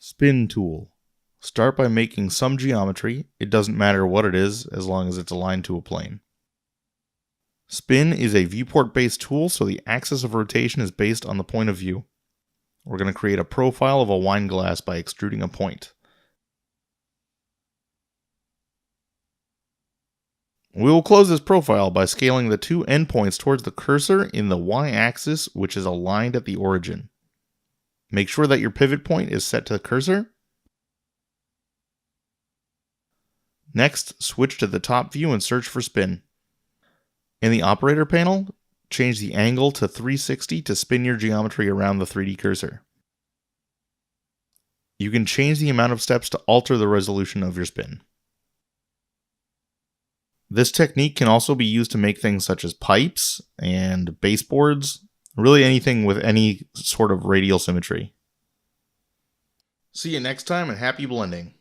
Spin tool. Start by making some geometry. It doesn't matter what it is as long as it's aligned to a plane. Spin is a viewport-based tool, so the axis of rotation is based on the point of view. We're going to create a profile of a wine glass by extruding a point. We will close this profile by scaling the two endpoints towards the cursor in the y-axis, which is aligned at the origin. Make sure that your pivot point is set to the cursor. Next, switch to the top view and search for spin. In the operator panel, change the angle to 360 to spin your geometry around the 3D cursor. You can change the amount of steps to alter the resolution of your spin. This technique can also be used to make things such as pipes and baseboards, really anything with any sort of radial symmetry. See you next time and happy blending!